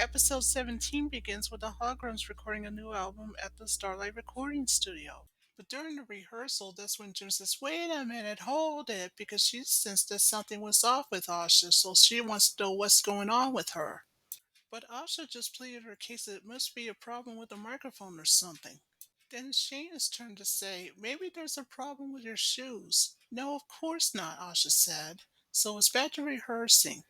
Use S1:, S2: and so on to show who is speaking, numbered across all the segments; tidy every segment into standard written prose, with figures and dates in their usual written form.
S1: Episode 17 begins with the Holograms recording a new album at the Starlight Recording Studio. But during the rehearsal, that's when Jim says, "Wait a minute, hold it," because she sensed that something was off with Asha, so she wants to know what's going on with her. But Asha just pleaded her case that it must be a problem with the microphone or something. Then it's Shayna's turn to say, "Maybe there's a problem with your shoes." "No, of course not," Asha said. So it's back to rehearsing.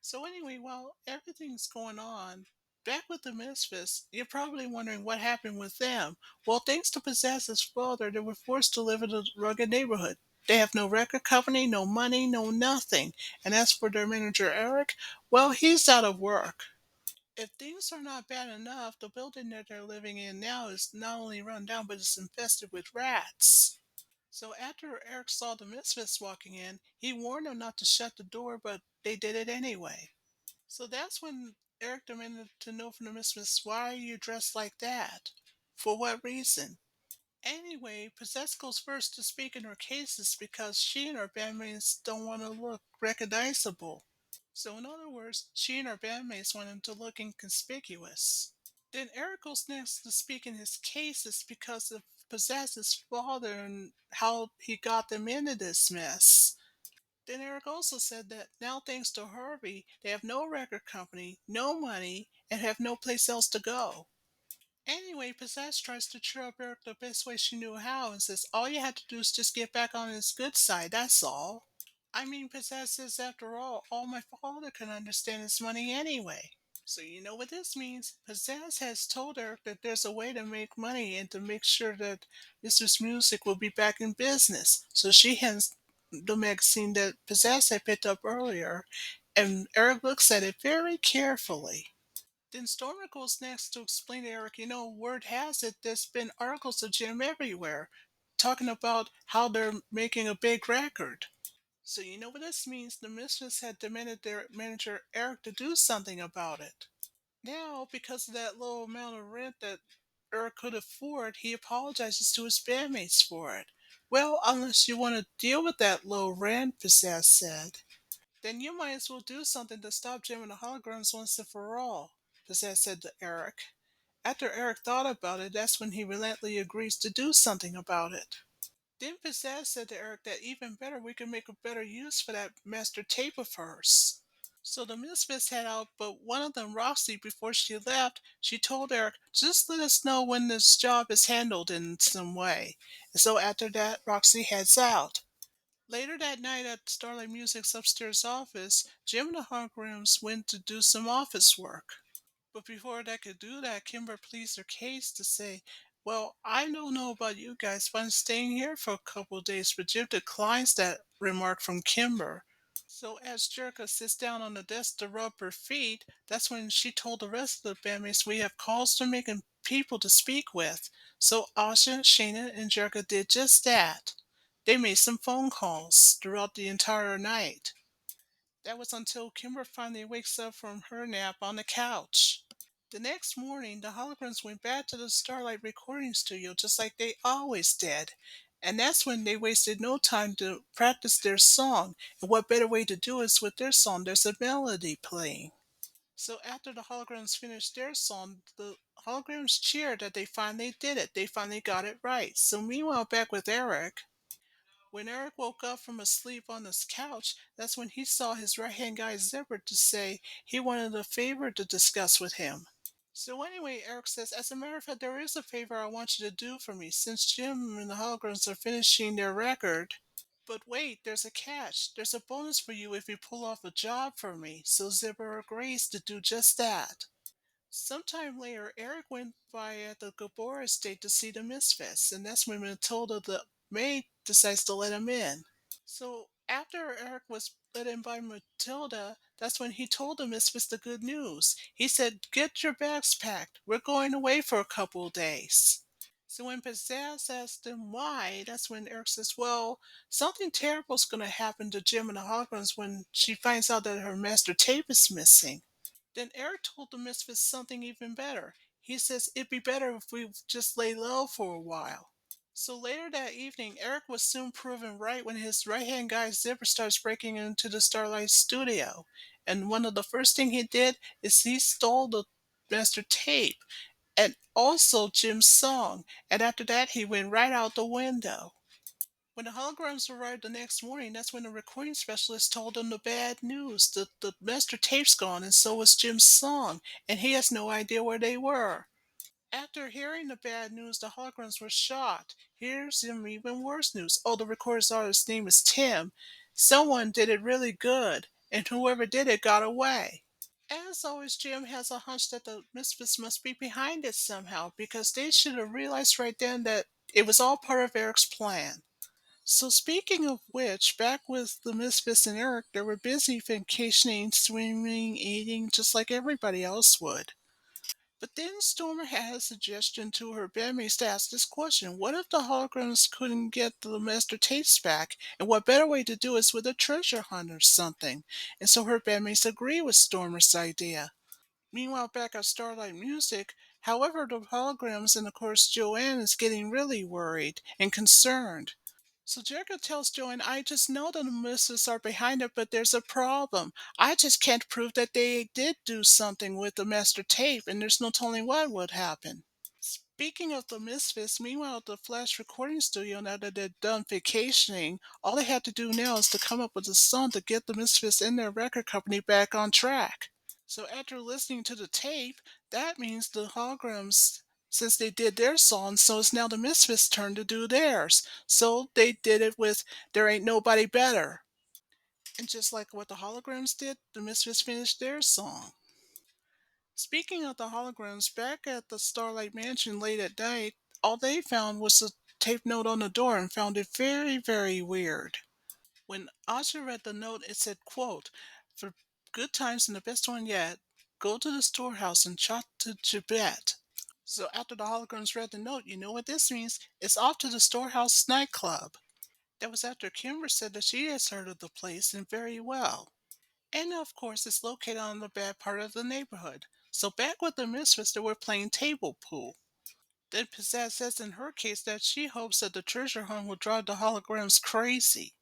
S1: So anyway, while everything's going on, back with the Misfits, you're probably wondering what happened with them. Well, thanks to Possess's father, they were forced to live in a rugged neighborhood. They have no record company, no money, no nothing. And as for their manager Eric, well, he's out of work. If things are not bad enough, the building that they're living in now is not only run down, but it's infested with rats. So after Eric saw the Misfits walking in, he warned them not to shut the door, but they did it anyway. So that's when Eric demanded to know from the mistress, "Why are you dressed like that? For what reason?" Anyway, Possess goes first to speak in her cases because she and her bandmates don't want to look recognizable. So in other words, she and her bandmates want him to look inconspicuous. Then Eric goes next to speak in his cases because of Possess's father and how he got them into this mess. Then Eric also said that now, thanks to Harvey, they have no record company, no money, and have no place else to go. Anyway, Possess tries to cheer up Eric the best way she knew how and says all you have to do is just get back on his good side, that's all. I mean, Possess says, after all my father can understand is money anyway. So you know what this means. Pizzazz has told her that there's a way to make money and to make sure that Mr. Music will be back in business. So she hands the magazine that Pizzazz had picked up earlier, and Eric looks at it very carefully. Then Stormer goes next to explain to Eric, word has it there's been articles of Jim everywhere talking about how they're making a big record. So you know what this means. The mistress had demanded their manager Eric to do something about it. Now, because of that low amount of rent that Eric could afford, he apologizes to his bandmates for it. "Well, unless you want to deal with that low rent," Pizzazz said, "then you might as well do something to stop Jim and the holograms once and for all," Pizzazz said to Eric. After Eric thought about it, that's when he reluctantly agrees to do something about it. Then Pizzazz said to Eric that even better, we can make a better use for that master tape of hers. So the Misfits head out, but one of them, Roxy, before she left, she told Eric, "Just let us know when this job is handled in some way." And so after that, Roxy heads out. Later that night at Starlight Music's upstairs office, Jim and the Holograms went to do some office work. But before they could do that, Kimber pleads her case to say, "Well, I don't know about you guys, but I'm staying here for a couple of days." But Jim declines that remark from Kimber. So as Jerrica sits down on the desk to rub her feet, that's when she told the rest of the bandmates, "We have calls to make and people to speak with." So Asha, Shayna, and Jerrica did just that. They made some phone calls throughout the entire night. That was until Kimber finally wakes up from her nap on the couch. The next morning, the holograms went back to the Starlight recording studio just like they always did. And that's when they wasted no time to practice their song. And what better way to do it with their song? There's a melody playing. So after the holograms finished their song, the holograms cheered that they finally did it. They finally got it right. So meanwhile, back with Eric, when Eric woke up from a sleep on his couch, that's when he saw his right hand guy Zipper to say he wanted a favor to discuss with him. So anyway, Eric says, "As a matter of fact, there is a favor I want you to do for me, since Jim and the Holograms are finishing their record. But wait, there's a catch. There's a bonus for you if you pull off a job for me." So Zipper agrees to do just that. Sometime later, Eric went by at the Gabor estate to see the Misfits, and that's when Matilda, the maid, decides to let him in. So after Eric was let in by Matilda, that's when he told the Misfits the good news. He said, "Get your bags packed. We're going away for a couple of days." So when Pizzazz asked him why, that's when Eric says, "Well, something terrible's going to happen to Jim and the Hawkins when she finds out that her master tape is missing." Then Eric told the Misfits something even better. He says it'd be better if we just lay low for a while. So later that evening, Eric was soon proven right when his right-hand guy Zipper starts breaking into the Starlight studio. And one of the first thing he did is he stole the master tape and also Jim's song. And after that, he went right out the window. When the holograms arrived the next morning, that's when the recording specialist told them the bad news. The master tape's gone, and so was Jim's song, and he has no idea where they were. After hearing the bad news, the holograms were shocked. Here's some even worse news. Oh, the recorder's artist's name is Tim. Someone did it really good, and whoever did it got away. As always, Jim has a hunch that the Misfits must be behind it somehow, because they should have realized right then that it was all part of Eric's plan. So speaking of which, back with the Misfits and Eric, they were busy vacationing, swimming, eating, just like everybody else would. But then Stormer had a suggestion to her bandmates to ask this question. What if the holograms couldn't get the master tapes back? And what better way to do it with a treasure hunt or something? And so her bandmates agree with Stormer's idea. Meanwhile, back at Starlight Music, however, the holograms and of course Joanne is getting really worried and concerned. So Jerrica tells Joanne, I just know that the Misfits are behind it, but there's a problem. I just can't prove that they did do something with the master tape, and there's no telling what would happen. Speaking of the Misfits, meanwhile at the Flash recording studio, now that they're done vacationing, all they have to do now is to come up with a song to get the Misfits and their record company back on track. So after listening to the tape, that means the holograms, since they did their song, so it's now the Misfits' turn to do theirs. So they did it with There Ain't Nobody Better. And just like what the holograms did, the Misfits finished their song. Speaking of the holograms, back at the Starlight Mansion late at night, all they found was a tape note on the door and found it very, very weird. When Asha read the note, it said, quote, For good times and the best one yet, go to the storehouse and chat to Tibet. So after the holograms read the note, you know what this means? It's off to the storehouse nightclub. That was after Kimber said that she has heard of the place and very well. And of course, it's located on the bad part of the neighborhood. So back with the Misfits, they were playing table pool. Then Pizzazz says in her case that she hopes that the treasure hunt will drive the holograms crazy.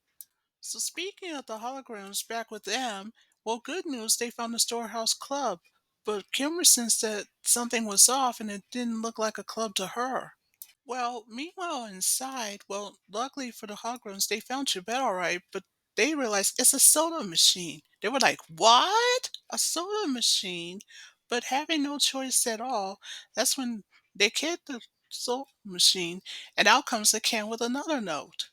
S1: So speaking of the holograms, back with them, well, good news, they found the storehouse club. But Kimber sensed that something was off and it didn't look like a club to her. Well, meanwhile inside, well, luckily for the holograms, they found Chibet all right, but they realized it's a soda machine. They were like, what? A soda machine? But having no choice at all, that's when they hit the soda machine, and out comes the can with another note.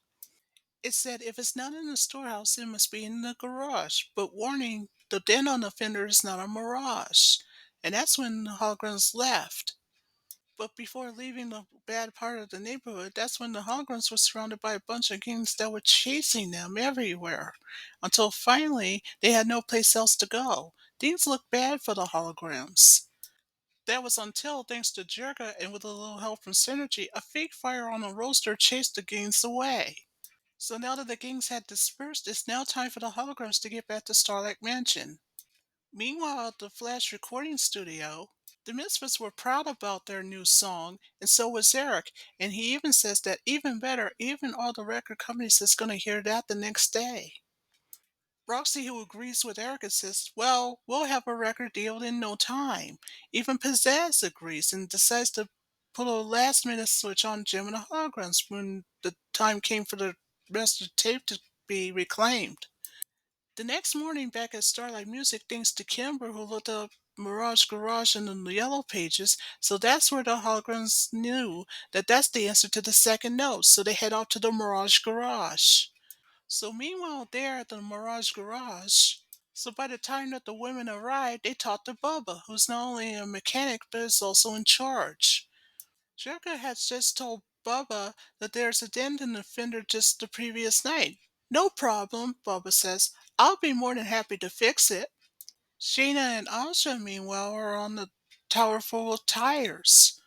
S1: It said if it's not in the storehouse, it must be in the garage. But warning, the dent on the fender is not a mirage. And that's when the holograms left. But before leaving the bad part of the neighborhood, that's when the holograms were surrounded by a bunch of gangs that were chasing them everywhere. Until finally, they had no place else to go. Things looked bad for the holograms. That was until, thanks to Jerrica and with a little help from Synergy, a fake fire on a roaster chased the gangs away. So now that the gangs had dispersed, it's now time for the holograms to get back to Starlight Mansion. Meanwhile, at the Flash recording studio, the Misfits were proud about their new song, and so was Eric, and he even says that even better, even all the record companies is going to hear that the next day. Roxy, who agrees with Eric, insists, well, we'll have a record deal in no time. Even Pizzazz agrees and decides to put a last minute switch on Jim and the holograms when the time came for the rest of the tape to be reclaimed. The next morning, back at Starlight Music, thanks to Kimber, who looked up Mirage Garage in the yellow pages, so that's where the holograms knew that that's the answer to the second note, so they head off to the Mirage Garage. So meanwhile, there at the Mirage Garage, so by the time that the women arrived, they talked to Bubba, who's not only a mechanic but is also in charge. Jerrica had just told Bubba that there's a dent in the fender just the previous night. No problem, Bubba says. I'll be more than happy to fix it. Shayna and Asha, meanwhile, are on the tower full of tires.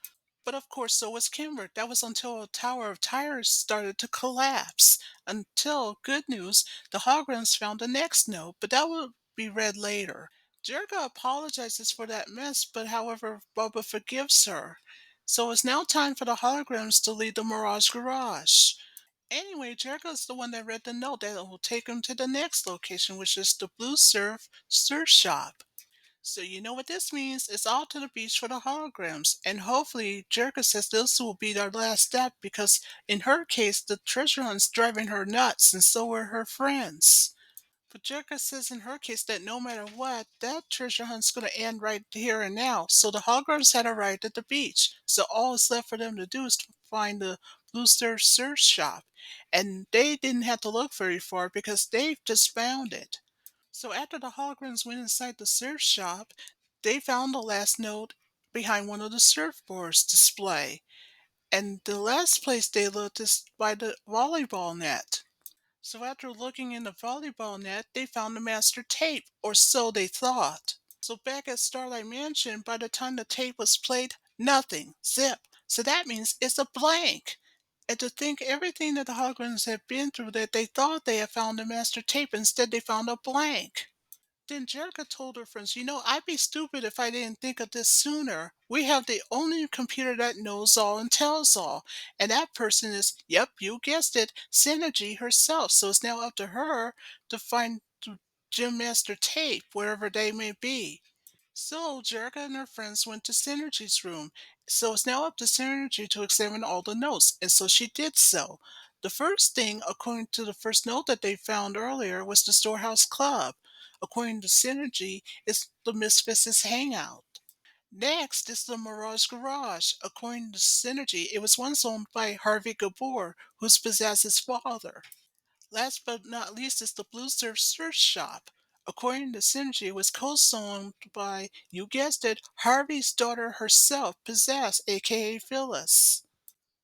S1: But of course, so was Kimber. That was until a tower of tires started to collapse. Until, good news, the holograms found the next note, but that will be read later. Jerga apologizes for that mess, but however, Bubba forgives her. So it's now time for the holograms to leave the Mirage Garage. Anyway, Jerrica's the one that read the note that will take him to the next location, which is the Blue Surf Shop. So you know what this means? It's all to the beach for the holograms. And hopefully, Jerrica says this will be their last step because in her case, the treasure hunt's driving her nuts and so are her friends. But Jerrica says in her case that no matter what, that treasure hunt's going to end right here and now. So the holograms had arrived at the beach. So all that's left for them to do is to find the Blue Star Surf Shop. And they didn't have to look very far because they've just found it. So after the holograms went inside the surf shop, they found the last note behind one of the surfboards display. And the last place they looked is by the volleyball net. So after looking in the volleyball net, they found the master tape, or so they thought. So back at Starlight Mansion, by the time the tape was played, nothing. Zip. So that means it's a blank. And to think everything that the holograms had been through that they thought they had found the master tape, instead they found a blank. Then Jerrica told her friends, I'd be stupid if I didn't think of this sooner. We have the only computer that knows all and tells all. And that person is, yep, you guessed it, Synergy herself. So it's now up to her to find the Gym Master tape, wherever they may be. So Jerrica and her friends went to Synergy's room. So it's now up to Synergy to examine all the notes, and so she did so. The first thing, according to the first note that they found earlier, was the Storehouse Club. According to Synergy, it's the Misfits' hangout. Next is the Mirage Garage. According to Synergy, it was once owned by Harvey Gabor, who's Pizzaz's father. Last but not least is the Blue Surf Surf Shop. According to Synergy, it was co-owned by, you guessed it, Harvey's daughter herself, Pizzazz, aka Phyllis.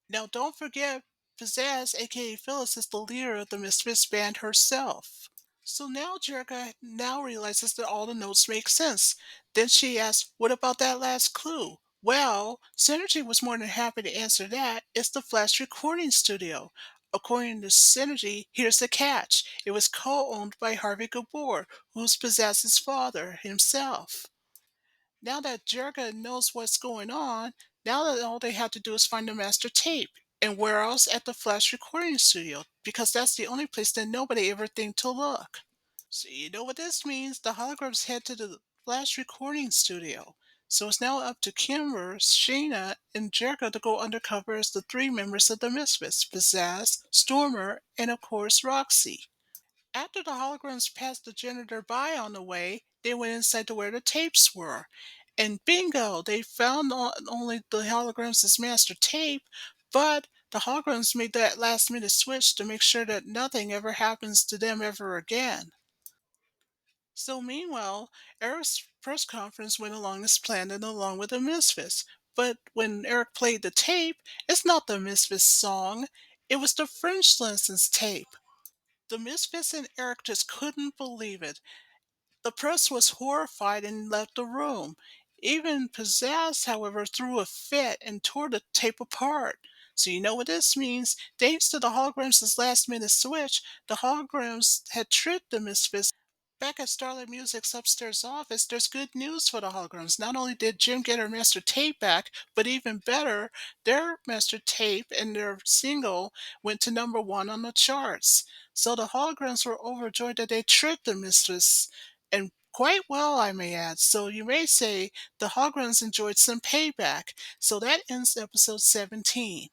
S1: Now don't forget, Pizzazz, aka Phyllis, is the leader of the Misfits band herself. So now Jerrica now realizes that all the notes make sense. Then she asks, what about that last clue? Well, Synergy was more than happy to answer that. It's the Flash Recording Studio. According to Synergy, here's the catch. It was co-owned by Harvey Gabor, who's Pizzaz's father himself. Now that Jerrica knows what's going on, now that all they have to do is find the master tape. And where else? At the Flash Recording Studio, because that's the only place that nobody ever think to look. So you know what this means? The holograms head to the Flash Recording Studio. So it's now up to Kimber, Sheena, and Jerrica to go undercover as the three members of the Misfits, Pizzazz, Stormer, and of course Roxy. After the holograms passed the janitor by on the way, they went inside to where the tapes were. And bingo, they found not only the holograms' master tape, but the holograms made that last minute switch to make sure that nothing ever happens to them ever again. So meanwhile, Eric's press conference went along as planned and along with the Misfits. But when Eric played the tape, it's not the Misfits song, it was the French lessons tape. The Misfits and Eric just couldn't believe it. The press was horrified and left the room. Even Pizzazz, however, threw a fit and tore the tape apart. So you know what this means? Thanks to the holograms' last minute switch, the holograms had tricked the Misfits. Back at Starlight Music's upstairs office, there's good news for the holograms. Not only did Jim get her master tape back, but even better, their master tape and their single went to number one on the charts. So the holograms were overjoyed that they tricked the mistress, and quite well, I may add. So you may say the holograms enjoyed some payback. So that ends episode 17.